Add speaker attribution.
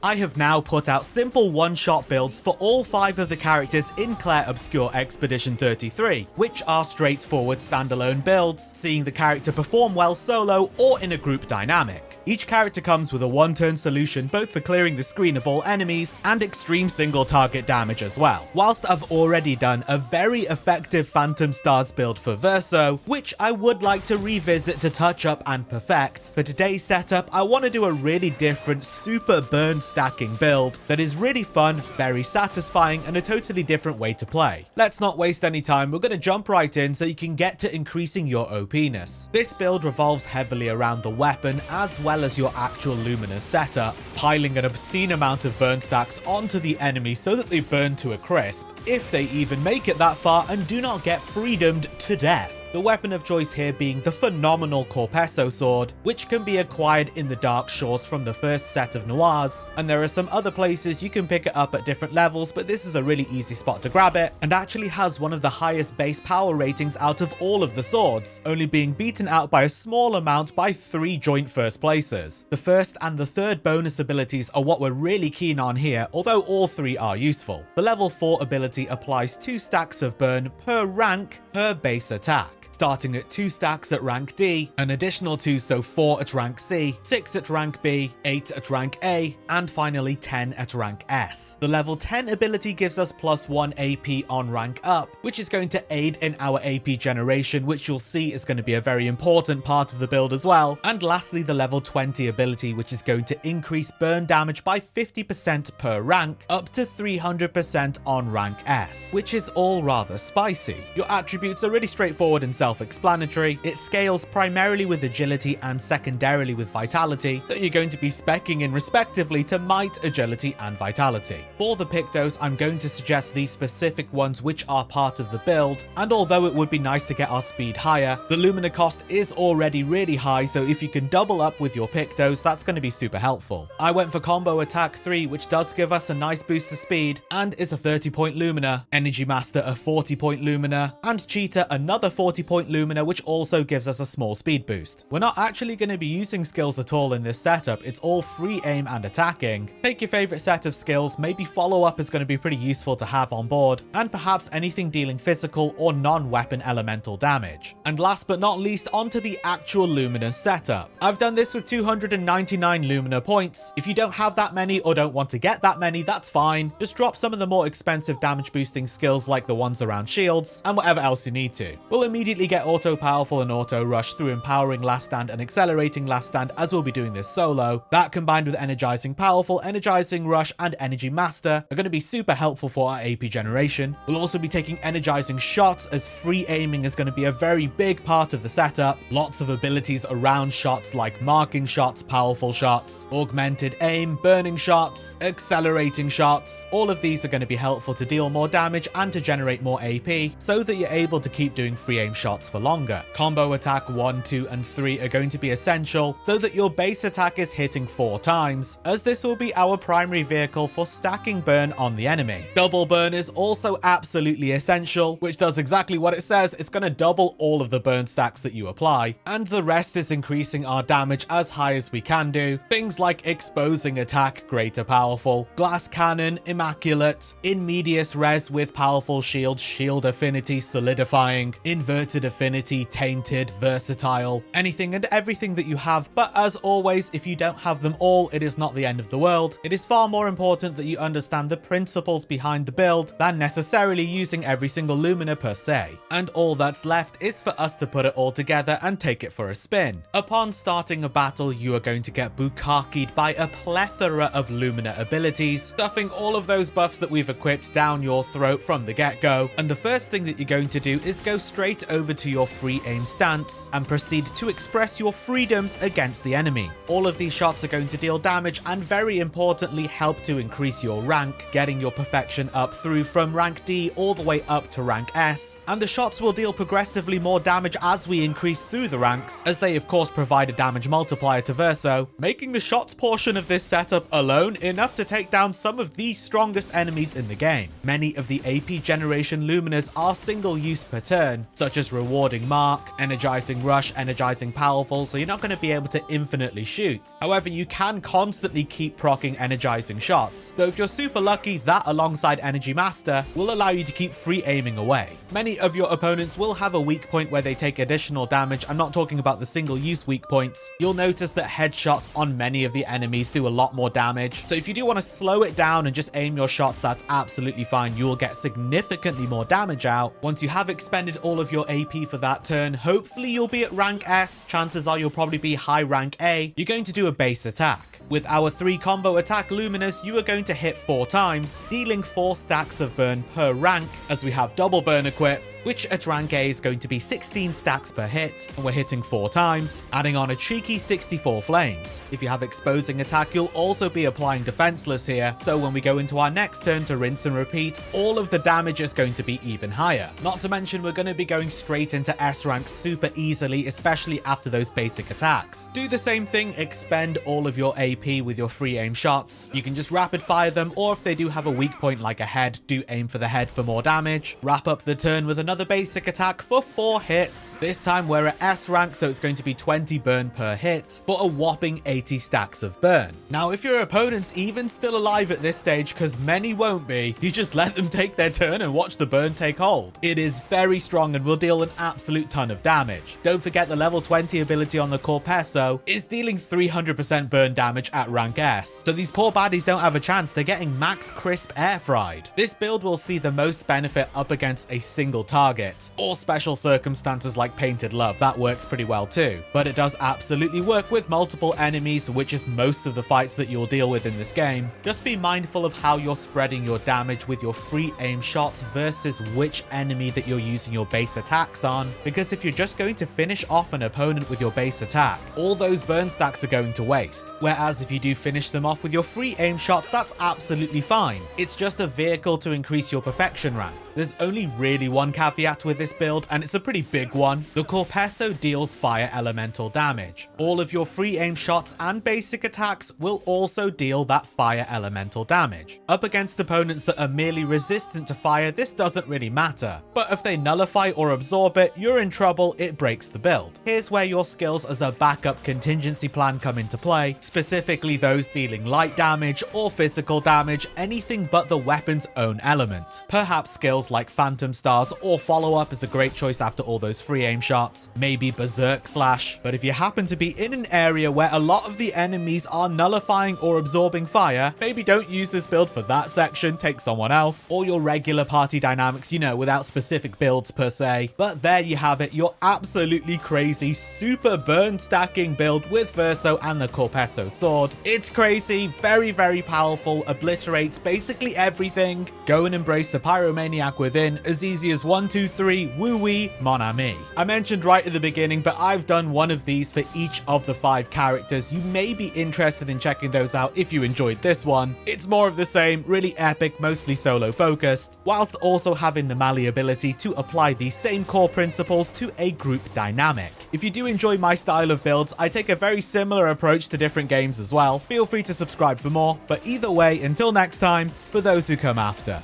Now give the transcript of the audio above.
Speaker 1: I have now put out simple one-shot builds for all 5 of the characters in Clair Obscur Expedition 33, which are straightforward standalone builds, seeing the character perform well solo or in a group dynamic. Each character comes with a one-turn solution both for clearing the screen of all enemies and extreme single target damage as well. Whilst I've already done a very effective Phantom Stars build for Verso, which I would like to revisit to touch up and perfect, for today's setup I want to do a really different super burn stacking build that is really fun, very satisfying, and a totally different way to play. Let's not waste any time, we're going to jump right in so you can get to increasing your OPness. This build revolves heavily around the weapon as well as your actual Luminous setup, piling an obscene amount of burn stacks onto the enemy so that they burn to a crisp, if they even make it that far and do not get freedomed to death. The weapon of choice here being the phenomenal Corpeso sword, which can be acquired in the Dark Shores from the first set of Noirs, and there are some other places you can pick it up at different levels, but this is a really easy spot to grab it, and actually has one of the highest base power ratings out of all of the swords, only being beaten out by a small amount by 3 joint first places. The first and the third bonus abilities are what we're really keen on here, although all 3 are useful. The level 4 ability applies 2 stacks of burn per rank per base attack, starting at 2 stacks at rank D, an additional 2, so 4 at rank C, 6 at rank B, 8 at rank A, and finally 10 at rank S. The level 10 ability gives us +1 AP on rank up, which is going to aid in our AP generation, which you'll see is going to be a very important part of the build as well. And lastly, the level 20 ability, which is going to increase burn damage by 50% per rank, up to 300% on rank S, which is all rather spicy. Your attributes are really straightforward and self-explanatory. It scales primarily with agility and secondarily with vitality, that you're going to be speccing in respectively to might, agility, and vitality. For the Pictos, I'm going to suggest these specific ones which are part of the build, and although it would be nice to get our speed higher, the Lumina cost is already really high, so if you can double up with your Pictos, that's going to be super helpful. I went for Combo Attack 3, which does give us a nice boost to speed, and is a 30-point Lumina, Energy Master a 40-point Lumina, and Cheetah another 40-point Lumina, which also gives us a small speed boost. We're not actually going to be using skills at all in this setup, it's all free aim and attacking. Take your favorite set of skills, maybe follow up is going to be pretty useful to have on board, and perhaps anything dealing physical or non-weapon elemental damage. And last but not least, onto the actual Luminous setup. I've done this with 299 Lumina points. If you don't have that many or don't want to get that many, that's fine. Just drop some of the more expensive damage boosting skills like the ones around shields, and whatever else you need to. We'll immediately get auto powerful and auto rush through empowering last stand and accelerating last stand, as we'll be doing this solo. That combined with energizing powerful, energizing rush, and energy master are going to be super helpful for our AP generation. We'll also be taking energizing shots, as free aiming is going to be a very big part of the setup. Lots of abilities around shots like marking shots, powerful shots, augmented aim, burning shots, accelerating shots. All of these are going to be helpful to deal more damage and to generate more AP, so that you're able to keep doing free aim shots for longer. Combo attack 1, 2, and 3 are going to be essential, so that your base attack is hitting 4 times, as this will be our primary vehicle for stacking burn on the enemy. Double burn is also absolutely essential, which does exactly what it says. It's going to double all of the burn stacks that you apply, and the rest is increasing our damage as high as we can do. Things like exposing attack, greater powerful, glass cannon, immaculate, in medias res with powerful shield, shield affinity, solidifying, inverted affinity, tainted, versatile, anything and everything that you have. But as always, if you don't have them all, it is not the end of the world. It is far more important that you understand the principles behind the build than necessarily using every single Lumina per se. And all that's left is for us to put it all together and take it for a spin. Upon starting a battle, you are going to get bukaki'd by a plethora of Lumina abilities, stuffing all of those buffs that we've equipped down your throat from the get-go. And the first thing that you're going to do is go straight over to your free aim stance and proceed to express your freedoms against the enemy. All of these shots are going to deal damage and, very importantly, help to increase your rank, getting your perfection up through from rank D all the way up to rank S. And the shots will deal progressively more damage as we increase through the ranks, as they of course provide a damage multiplier to Verso, making the shots portion of this setup alone enough to take down some of the strongest enemies in the game. Many of the AP generation Luminas are single use per turn, such as rewarding mark, energizing rush, energizing powerful, so you're not going to be able to infinitely shoot. However, you can constantly keep proccing energizing shots, so if you're super lucky, that alongside Energy Master will allow you to keep free aiming away. Many of your opponents will have a weak point where they take additional damage. I'm not talking about the single-use weak points. You'll notice that headshots on many of the enemies do a lot more damage, so if you do want to slow it down and just aim your shots, that's absolutely fine. You will get significantly more damage out. Once you have expended all of your AP for that turn, hopefully you'll be at rank S. Chances are you'll probably be high rank A. You're going to do a base attack. With our 3 combo attack Luminous, you are going to hit 4 times, dealing 4 stacks of burn per rank, as we have double burn equipped, which at rank A is going to be 16 stacks per hit, and we're hitting 4 times, adding on a cheeky 64 flames. If you have exposing attack, you'll also be applying defenseless here, so when we go into our next turn to rinse and repeat, all of the damage is going to be even higher. Not to mention, we're going to be going straight into S rank super easily, especially after those basic attacks. Do the same thing, expend all of your AP with your free aim shots. You can just rapid fire them, or if they do have a weak point like a head, do aim for the head for more damage. Wrap up the turn with another basic attack for 4 hits. This time we're at S rank, so it's going to be 20 burn per hit for a whopping 80 stacks of burn. Now, if your opponent's even still alive at this stage, because many won't be, you just let them take their turn and watch the burn take hold. It is very strong and will deal an absolute ton of damage. Don't forget the level 20 ability on the Corpeso is dealing 300% burn damage at rank S, so these poor baddies don't have a chance. They're getting max crisp air fried. This build will see the most benefit up against a single target, or special circumstances like Painted Love. That works pretty well too, but it does absolutely work with multiple enemies, which is most of the fights that you'll deal with in this game. Just be mindful of how you're spreading your damage with your free aim shots versus which enemy that you're using your base attacks on, because if you're just going to finish off an opponent with your base attack, all those burn stacks are going to waste, whereas if you do finish them off with your free aim shots, that's absolutely fine. It's just a vehicle to increase your perfection rank. There's only really one caveat with this build, and it's a pretty big one. The Corpeso deals fire elemental damage. All of your free aim shots and basic attacks will also deal that fire elemental damage. Up against opponents that are merely resistant to fire, this doesn't really matter, but if they nullify or absorb it, you're in trouble. It breaks the build. Here's where your skills as a backup contingency plan come into play, specifically those dealing light damage or physical damage, anything but the weapon's own element. Perhaps skills like Phantom Stars or Follow Up is a great choice after all those free aim shots. Maybe Berserk Slash. But if you happen to be in an area where a lot of the enemies are nullifying or absorbing fire, maybe don't use this build for that section, take someone else, or your regular party dynamics, you know, without specific builds per se. But there you have it, your absolutely crazy super burn stacking build with Verso and the Corpeso sword. It's crazy, very, very powerful, obliterates basically everything. Go and embrace the Pyromaniac within, as easy as 1, 2, 3, woo-wee, mon ami. I mentioned right at the beginning, but I've done one of these for each of the 5 characters. You may be interested in checking those out if you enjoyed this one. It's more of the same, really epic, mostly solo focused, whilst also having the malleability to apply these same core principles to a group dynamic. If you do enjoy my style of builds, I take a very similar approach to different games as well. Feel free to subscribe for more, but either way, until next time, for those who come after.